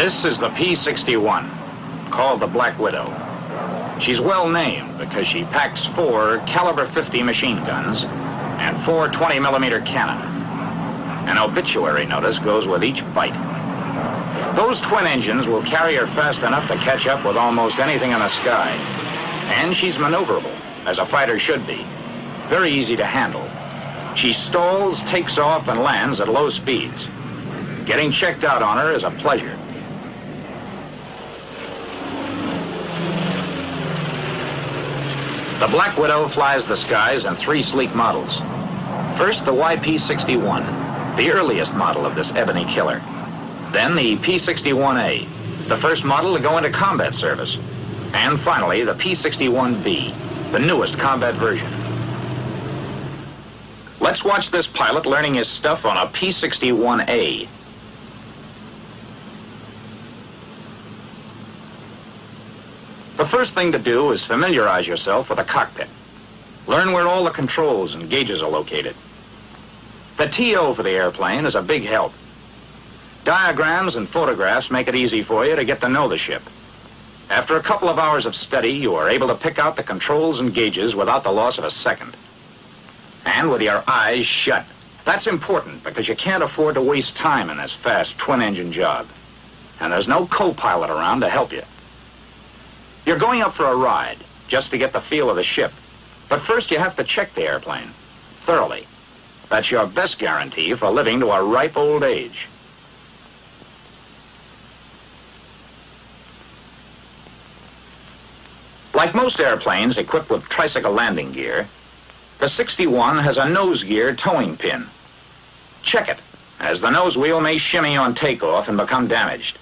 This is the P-61, called the Black Widow. She's well named because she packs 4 caliber 50 machine guns and 4 20mm cannon. An obituary notice goes with each bite. Those twin engines will carry her fast enough to catch up with almost anything in the sky. And she's maneuverable, as a fighter should be. Very easy to handle. She stalls, takes off, and lands at low speeds. Getting checked out on her is a pleasure. The Black Widow flies the skies in 3 sleek models. First, the YP-61, the earliest model of this ebony killer. Then the P-61A, the first model to go into combat service. And finally, the P-61B, the newest combat version. Let's watch this pilot learning his stuff on a P-61A. The first thing to do is familiarize yourself with the cockpit. Learn where all the controls and gauges are located. The TO for the airplane is a big help. Diagrams and photographs make it easy for you to get to know the ship. After a couple of hours of study, you are able to pick out the controls and gauges without the loss of a second. And with your eyes shut. That's important because you can't afford to waste time in this fast twin-engine job. And there's no co-pilot around to help you. You're going up for a ride, just to get the feel of the ship. But first you have to check the airplane, thoroughly. That's your best guarantee for living to a ripe old age. Like most airplanes equipped with tricycle landing gear, the 61 has a nose gear towing pin. Check it, as the nose wheel may shimmy on takeoff and become damaged.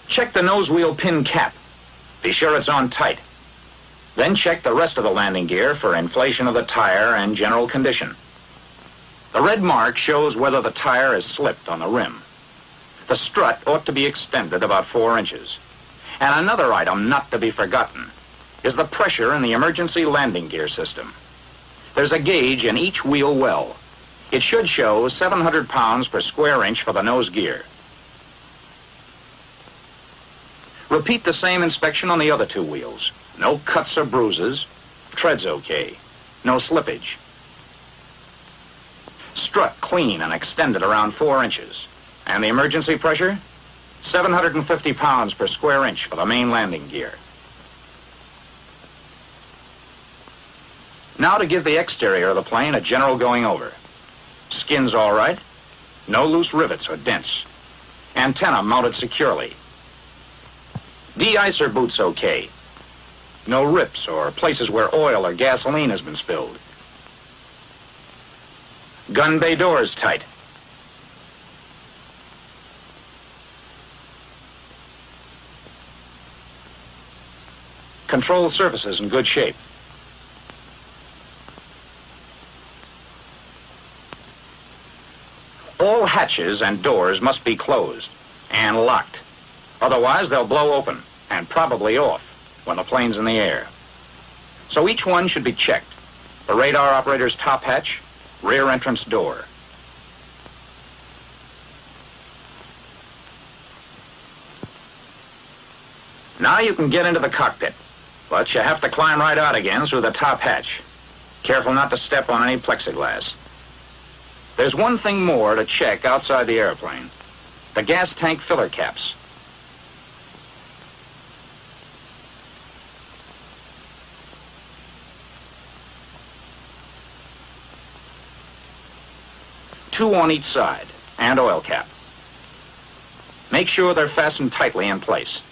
Check the nose wheel pin cap. Be sure it's on tight. Then check the rest of the landing gear for inflation of the tire and general condition. The red mark shows whether the tire has slipped on the rim. The strut ought to be extended about 4 inches. And another item not to be forgotten is the pressure in the emergency landing gear system. There's a gauge in each wheel well. It should show 700 pounds per square inch for the nose gear. Repeat the same inspection on the other 2 wheels. No cuts or bruises. Tread's okay. No slippage. Strut clean and extended around 4 inches. And the emergency pressure? 750 pounds per square inch for the main landing gear. Now to give the exterior of the plane a general going over. Skin's all right. No loose rivets or dents. Antenna mounted securely. De-icer boots okay. No rips or places where oil or gasoline has been spilled. Gun bay doors tight. Control surfaces in good shape. All hatches and doors must be closed and locked. Otherwise, they'll blow open and probably off when the plane's in the air. So each one should be checked. The radar operator's top hatch, rear entrance door. Now you can get into the cockpit, but you have to climb right out again through the top hatch. Careful not to step on any plexiglass. There's one thing more to check outside the airplane. The gas tank filler caps. Two on each side, and oil cap. Make sure they're fastened tightly in place.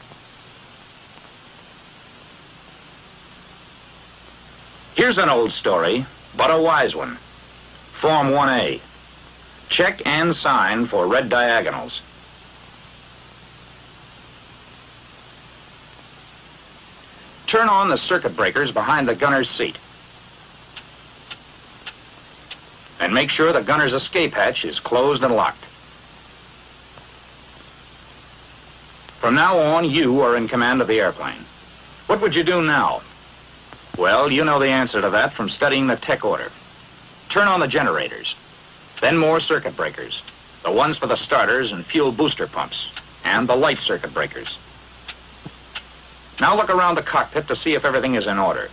Here's an old story, but a wise one. Form 1A. Check and sign for red diagonals. Turn on the circuit breakers behind the gunner's seat. And make sure the gunner's escape hatch is closed and locked. From now on, you are in command of the airplane. What would you do now? Well, you know the answer to that from studying the tech order. Turn on the generators. Then more circuit breakers. The ones for the starters and fuel booster pumps. and the light circuit breakers. Now look around the cockpit to see if everything is in order.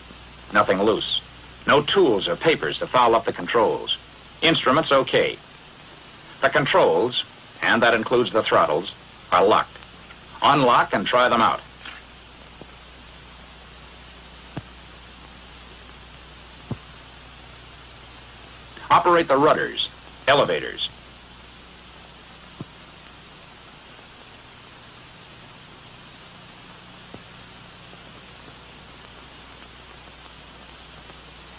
Nothing loose. No tools or papers to foul up the controls. Instruments okay. The controls, and that includes the throttles, are locked. Unlock and try them out. Operate the rudders, elevators.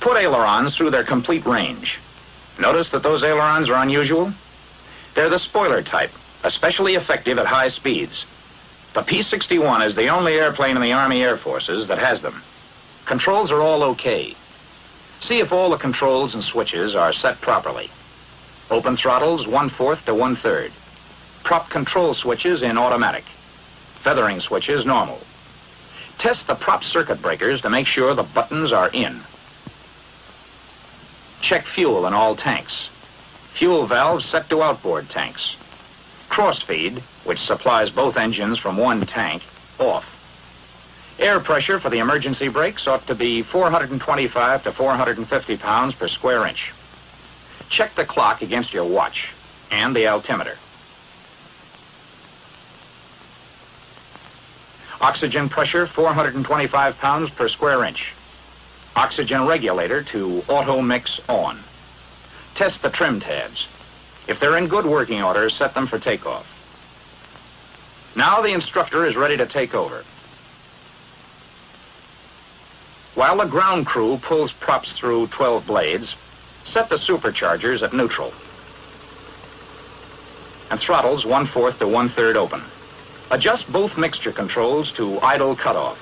Put ailerons through their complete range. Notice that those ailerons are unusual? They're the spoiler type, especially effective at high speeds. The P-61 is the only airplane in the Army Air Forces that has them. Controls are all okay. See if all the controls and switches are set properly. Open throttles 1/4 to 1/3. Prop control switches in automatic. Feathering switches normal. Test the prop circuit breakers to make sure the buttons are in. Check fuel in all tanks. Fuel valves set to outboard tanks. Crossfeed, which supplies both engines from one tank, off. Air pressure for the emergency brakes ought to be 425 to 450 pounds per square inch. Check the clock against your watch and the altimeter. Oxygen pressure 425 pounds per square inch. Oxygen regulator to auto mix on. Test the trim tabs. If they're in good working order, set them for takeoff. Now the instructor is ready to take over. While the ground crew pulls props through 12 blades, set the superchargers at neutral. And throttles 1/4 to 1/3 open. Adjust both mixture controls to idle cutoff.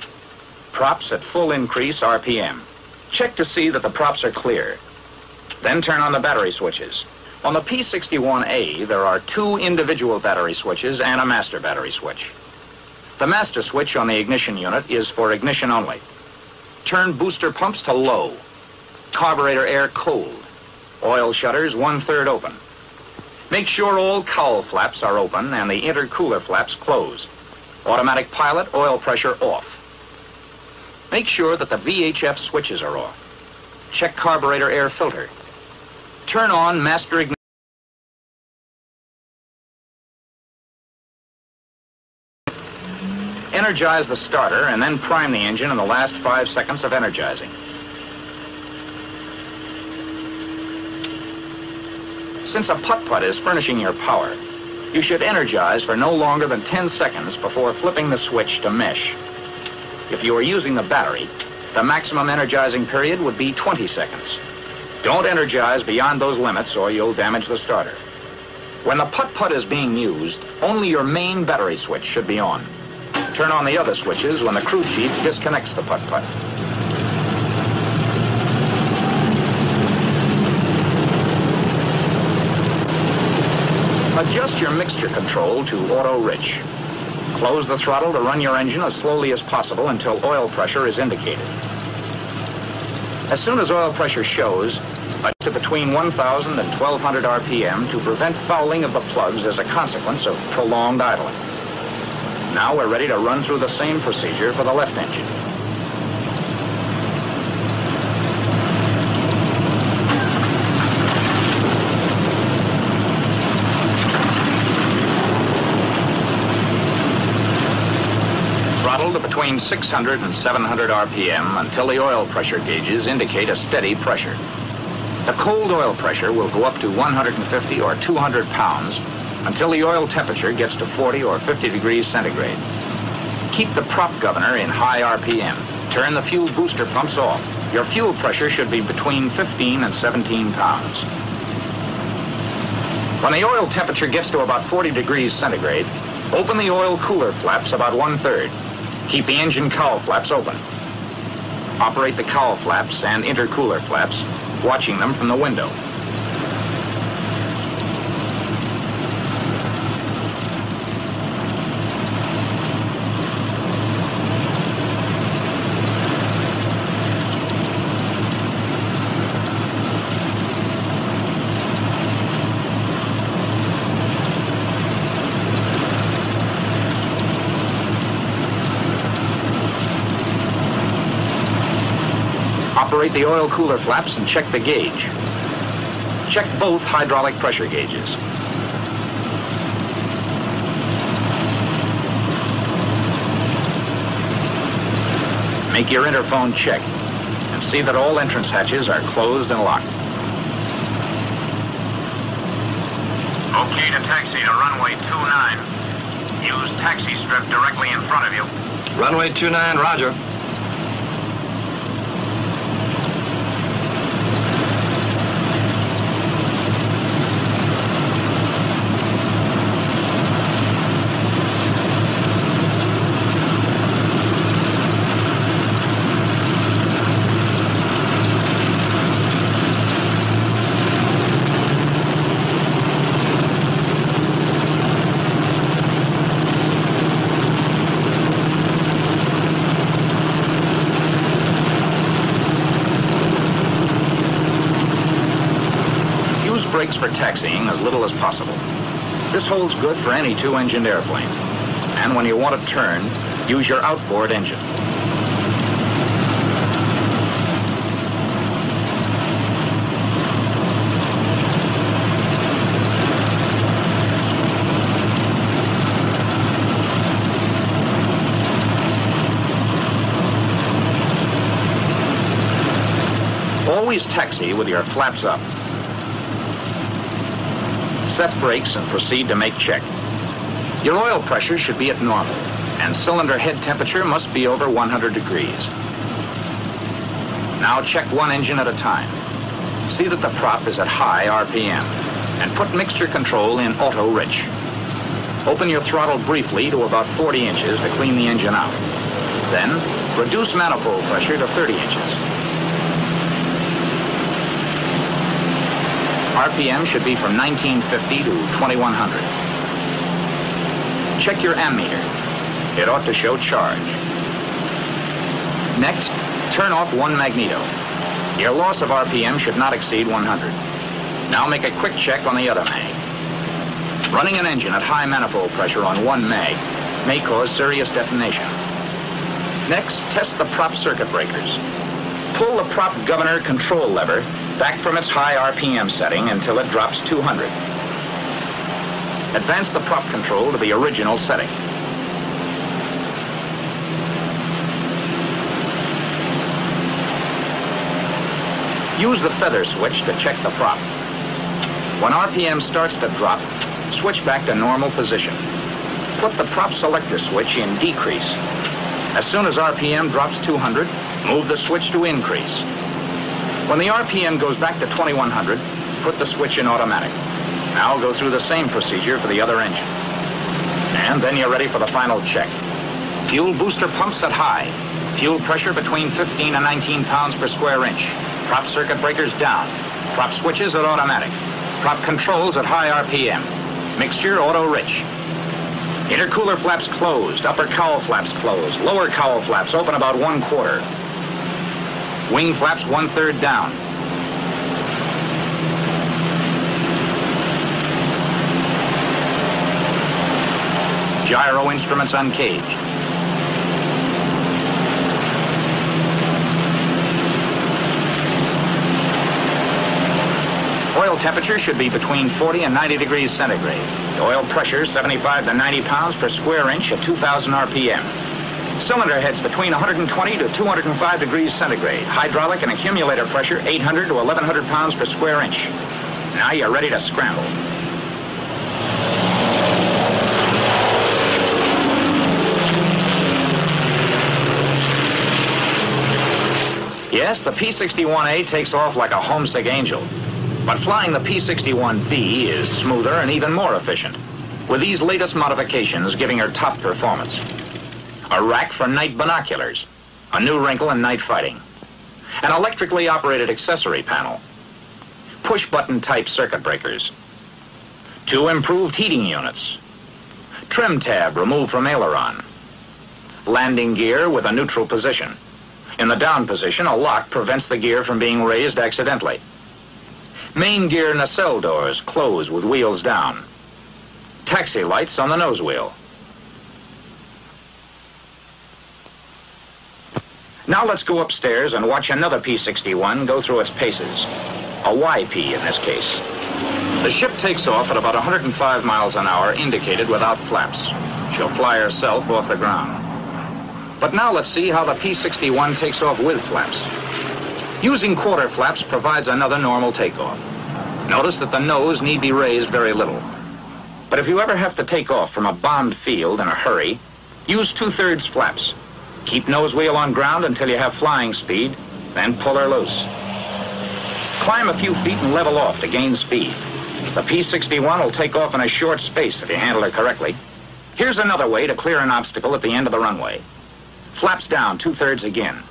Props at full increase RPM. Check to see that the props are clear. Then turn on the battery switches. On the P-61A, there are 2 individual battery switches and a master battery switch. The master switch on the ignition unit is for ignition only. Turn booster pumps to low. Carburetor air cold. Oil shutters 1/3 open. Make sure all cowl flaps are open and the intercooler flaps closed. Automatic pilot oil pressure off. Make sure that the VHF switches are off. Check carburetor air filter. Turn on master ignition. Energize the starter and then prime the engine in the last 5 seconds of energizing. Since a putt-putt is furnishing your power, you should energize for no longer than 10 seconds before flipping the switch to mesh. If you are using the battery, the maximum energizing period would be 20 seconds. Don't energize beyond those limits or you'll damage the starter. When the putt-putt is being used, only your main battery switch should be on. Turn on the other switches when the crew chief disconnects the putt-putt. Adjust your mixture control to auto-rich. Close the throttle to run your engine as slowly as possible until oil pressure is indicated. As soon as oil pressure shows, adjust to between 1,000 and 1,200 RPM to prevent fouling of the plugs as a consequence of prolonged idling. Now we're ready to run through the same procedure for the left engine. Throttle to between 600 and 700 RPM until the oil pressure gauges indicate a steady pressure. The cold oil pressure will go up to 150 or 200 pounds until the oil temperature gets to 40 or 50 degrees centigrade. Keep the prop governor in high RPM. Turn the fuel booster pumps off. Your fuel pressure should be between 15 and 17 pounds. When the oil temperature gets to about 40 degrees centigrade, open the oil cooler flaps about 1/3. Keep the engine cowl flaps open. Operate the cowl flaps and intercooler flaps, watching them from the window. Operate the oil cooler flaps and check the gauge. Check both hydraulic pressure gauges. Make your interphone check and see that all entrance hatches are closed and locked. Okay to taxi to runway 29. Use taxi strip directly in front of you. Runway 29, roger. Brakes for taxiing as little as possible. This holds good for any two-engined airplane. And when you want to turn, use your outboard engine. Always taxi with your flaps up. Set brakes and proceed to make check. Your oil pressure should be at normal, and cylinder head temperature must be over 100 degrees. Now check one engine at a time. See that the prop is at high RPM, and put mixture control in auto rich. Open your throttle briefly to about 40 inches to clean the engine out. Then, reduce manifold pressure to 30 inches. RPM should be from 1950 to 2100. Check your ammeter. It ought to show charge. Next, turn off one magneto. Your loss of RPM should not exceed 100. Now make a quick check on the other mag. Running an engine at high manifold pressure on one mag may cause serious detonation. Next, test the prop circuit breakers. Pull the prop governor control lever back from its high RPM setting until it drops 200. Advance the prop control to the original setting. Use the feather switch to check the prop. When RPM starts to drop, switch back to normal position. Put the prop selector switch in decrease. As soon as RPM drops 200, move the switch to increase. When the RPM goes back to 2100, put the switch in automatic. Now go through the same procedure for the other engine. And then you're ready for the final check. Fuel booster pumps at high. Fuel pressure between 15 and 19 pounds per square inch. Prop circuit breakers down. Prop switches at automatic. Prop controls at high RPM. Mixture auto rich. Intercooler flaps closed. Upper cowl flaps closed. Lower cowl flaps open about 1/4. Wing flaps 1/3 down. Gyro instruments uncaged. Oil temperature should be between 40 and 90 degrees centigrade. The oil pressure 75 to 90 pounds per square inch at 2,000 RPM. Cylinder heads between 120 to 205 degrees centigrade. Hydraulic and accumulator pressure 800 to 1,100 pounds per square inch. Now you're ready to scramble. Yes, the P-61A takes off like a homesick angel. But flying the P-61B is smoother and even more efficient, with these latest modifications giving her top performance. A rack for night binoculars, a new wrinkle in night fighting, an electrically operated accessory panel, push-button type circuit breakers, 2 improved heating units, trim tab removed from aileron, landing gear with a neutral position. In the down position, a lock prevents the gear from being raised accidentally. Main gear nacelle doors close with wheels down. Taxi lights on the nose wheel. Now let's go upstairs and watch another P-61 go through its paces. A YP in this case. The ship takes off at about 105 miles an hour, indicated without flaps. She'll fly herself off the ground. But now let's see how the P-61 takes off with flaps. Using quarter flaps provides another normal takeoff. Notice that the nose need be raised very little. But if you ever have to take off from a bombed field in a hurry, use 2/3 flaps. Keep nose wheel on ground until you have flying speed, then pull her loose. Climb a few feet and level off to gain speed. The P-61 will take off in a short space if you handle it correctly. Here's another way to clear an obstacle at the end of the runway. Flaps down 2/3 again.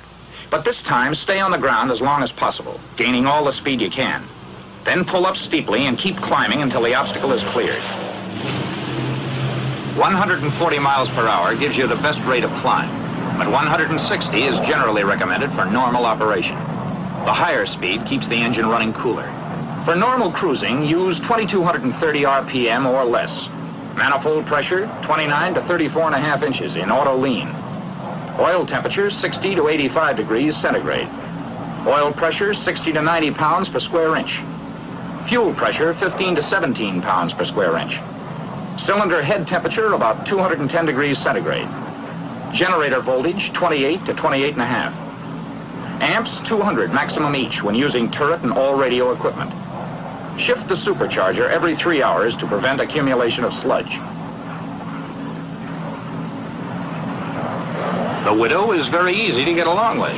But this time, stay on the ground as long as possible, gaining all the speed you can. Then pull up steeply and keep climbing until the obstacle is cleared. 140 miles per hour gives you the best rate of climb, but 160 is generally recommended for normal operation. The higher speed keeps the engine running cooler. For normal cruising, use 2230 RPM or less. Manifold pressure, 29 to 34.5 inches in auto lean. Oil temperature, 60 to 85 degrees centigrade. Oil pressure, 60 to 90 pounds per square inch. Fuel pressure, 15 to 17 pounds per square inch. Cylinder head temperature, about 210 degrees centigrade. Generator voltage, 28 to 28.5. Amps, 200 maximum each when using turret and all radio equipment. Shift the supercharger every 3 hours to prevent accumulation of sludge. The Widow is very easy to get along with.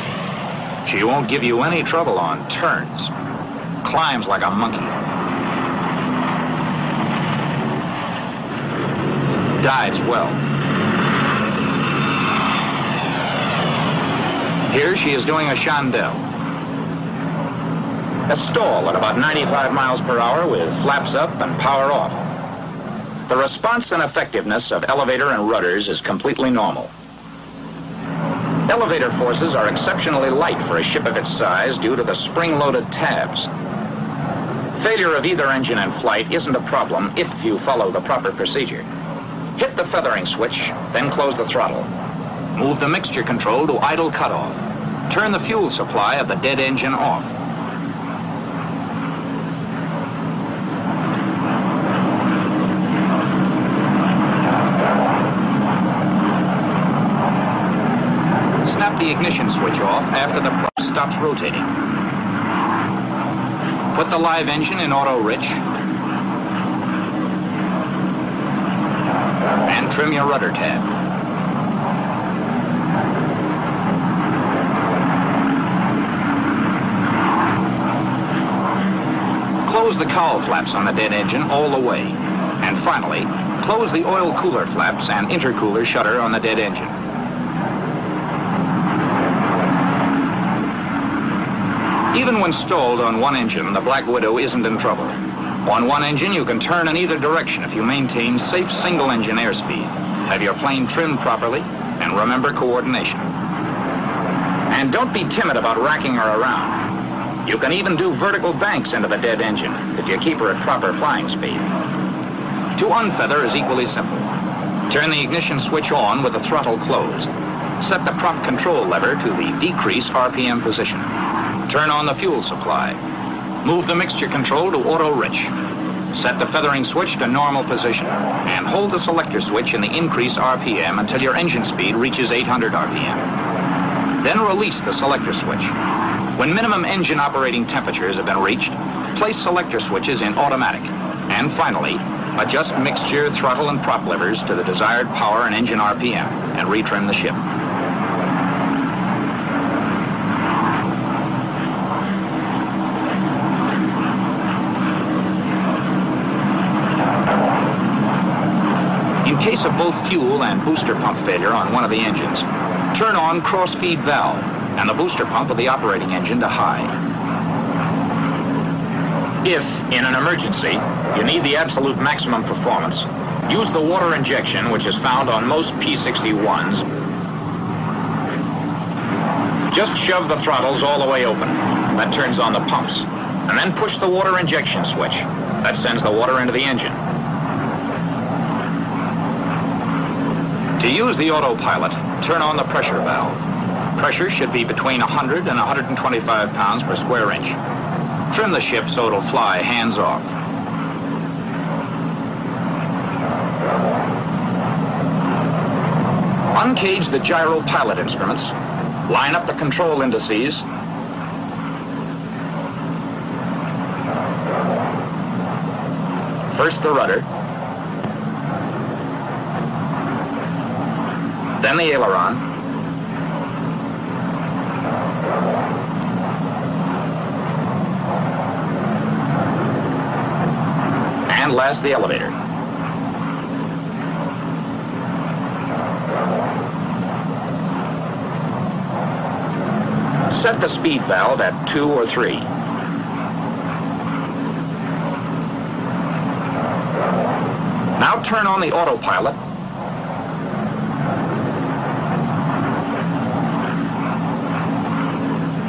She won't give you any trouble on turns. Climbs like a monkey. Dives well. Here she is doing a chandelle. A stall at about 95 miles per hour with flaps up and power off. The response and effectiveness of elevator and rudders is completely normal. Elevator forces are exceptionally light for a ship of its size due to the spring-loaded tabs. Failure of either engine in flight isn't a problem if you follow the proper procedure. Hit the feathering switch, then close the throttle. Move the mixture control to idle cutoff. Turn the fuel supply of the dead engine off. Snap the ignition switch off after the prop stops rotating. Put the live engine in auto rich. And trim your rudder tab. Close the cowl flaps on the dead engine all the way. And finally, close the oil cooler flaps and intercooler shutter on the dead engine. Even when stalled on one engine, the Black Widow isn't in trouble. On one engine, you can turn in either direction if you maintain safe single-engine airspeed, have your plane trimmed properly, and remember coordination. And don't be timid about racking her around. You can even do vertical banks into the dead engine if you keep her at proper flying speed. To unfeather is equally simple. Turn the ignition switch on with the throttle closed. Set the prop control lever to the decrease RPM position. Turn on the fuel supply. Move the mixture control to auto rich. Set the feathering switch to normal position and hold the selector switch in the increase RPM until your engine speed reaches 800 RPM. Then release the selector switch. When minimum engine operating temperatures have been reached, place selector switches in automatic. And finally, adjust mixture, throttle, and prop levers to the desired power and engine RPM and retrim the ship. In case of both fuel and booster pump failure on one of the engines, turn on cross-feed valve and the booster pump of the operating engine to high. If, in an emergency, you need the absolute maximum performance, use the water injection, which is found on most P-61s. Just shove the throttles all the way open. That turns on the pumps. And then push the water injection switch. That sends the water into the engine. To use the autopilot, turn on the pressure valve. Pressure should be between 100 and 125 pounds per square inch. Trim the ship so it'll fly hands off. Uncage the gyro pilot instruments. Line up the control indices. First the rudder. Then the aileron. And last the elevator. Set the speed valve at 2 or 3. Now turn on the autopilot.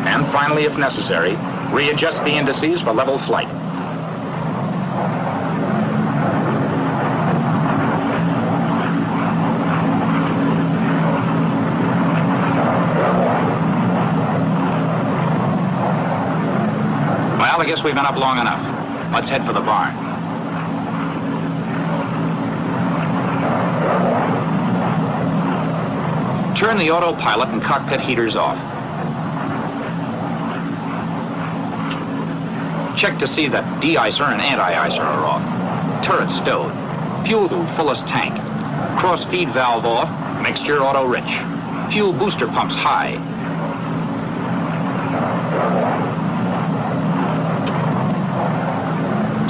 And finally, if necessary, readjust the indices for level flight. Well, I guess we've been up long enough. Let's head for the barn. Turn the autopilot and cockpit heaters off. Check to see that de-icer and anti-icer are off. Turret stowed. Fuel tube fullest tank. Cross feed valve off. Mixture auto rich. Fuel booster pumps high.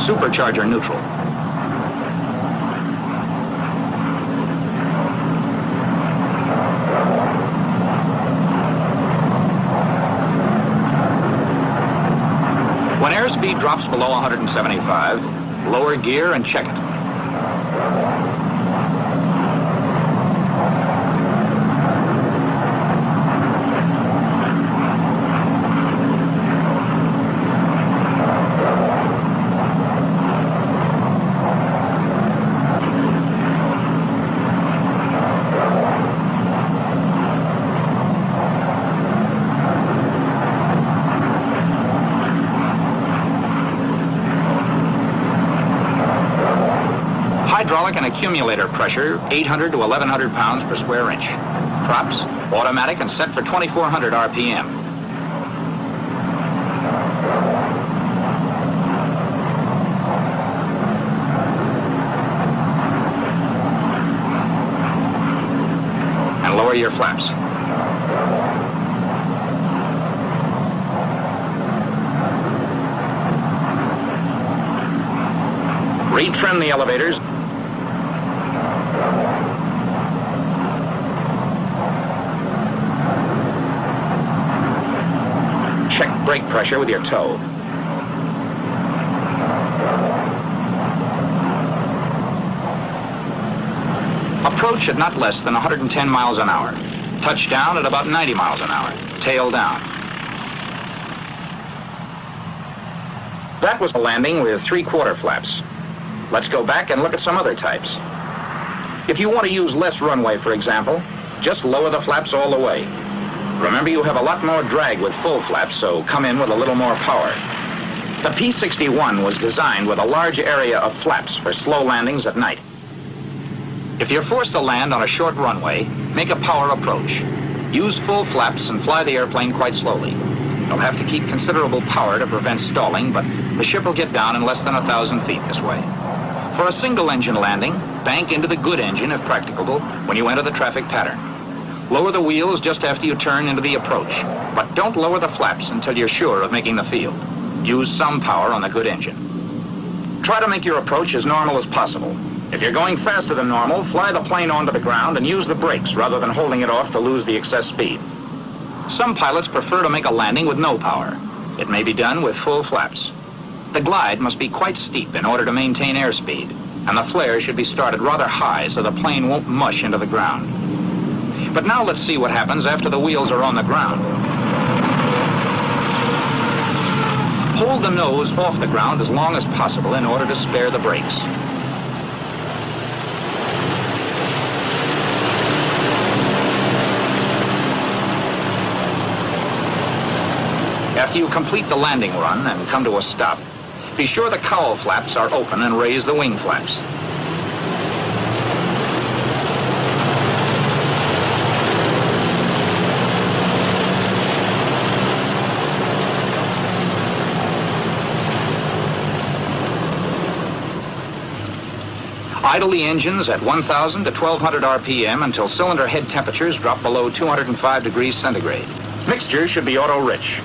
Supercharger neutral. When airspeed drops below 175, lower gear and check it. Hydraulic and accumulator pressure, 800 to 1,100 pounds per square inch. Props, automatic and set for 2,400 RPM. And lower your flaps. Retrim the elevators. Check brake pressure with your toe. Approach at not less than 110 miles an hour. Touchdown at about 90 miles an hour. Tail down. That was a landing with 3/4 flaps. Let's go back and look at some other types. If you want to use less runway, for example, just lower the flaps all the way. Remember, you have a lot more drag with full flaps, so come in with a little more power. The P-61 was designed with a large area of flaps for slow landings at night. If you're forced to land on a short runway, make a power approach. Use full flaps and fly the airplane quite slowly. You'll have to keep considerable power to prevent stalling, but the ship will get down in less than 1,000 feet this way. For a single-engine landing, bank into the good engine if practicable when you enter the traffic pattern. Lower the wheels just after you turn into the approach, but don't lower the flaps until you're sure of making the field. Use some power on the good engine. Try to make your approach as normal as possible. If you're going faster than normal, fly the plane onto the ground and use the brakes rather than holding it off to lose the excess speed. Some pilots prefer to make a landing with no power. It may be done with full flaps. The glide must be quite steep in order to maintain airspeed, and the flare should be started rather high so the plane won't mush into the ground. But now let's see what happens after the wheels are on the ground. Hold the nose off the ground as long as possible in order to spare the brakes. After you complete the landing run and come to a stop, be sure the cowl flaps are open and raise the wing flaps. Idle the engines at 1,000 to 1,200 RPM until cylinder head temperatures drop below 205 degrees centigrade. Mixture should be auto-rich,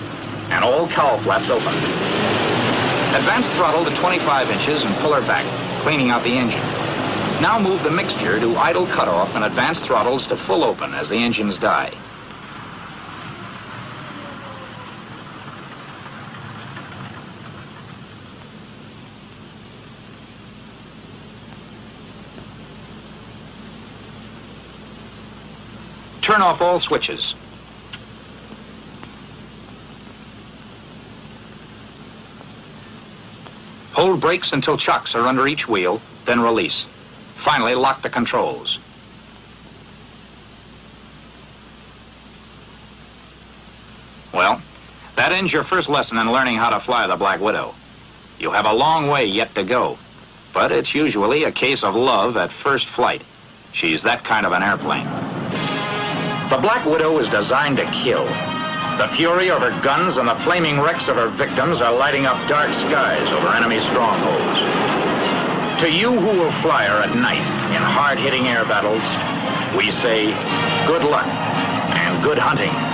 and all cowl flaps open. Advance throttle to 25 inches and pull her back, cleaning out the engine. Now move the mixture to idle cutoff and advance throttles to full open as the engines die. Turn off all switches. Hold brakes until chocks are under each wheel, then release. Finally, lock the controls. Well, that ends your first lesson in learning how to fly the Black Widow. You have a long way yet to go, but it's usually a case of love at first flight. She's that kind of an airplane. The Black Widow is designed to kill. The fury of her guns and the flaming wrecks of her victims are lighting up dark skies over enemy strongholds. To you who will fly her at night in hard-hitting air battles, we say good luck and good hunting.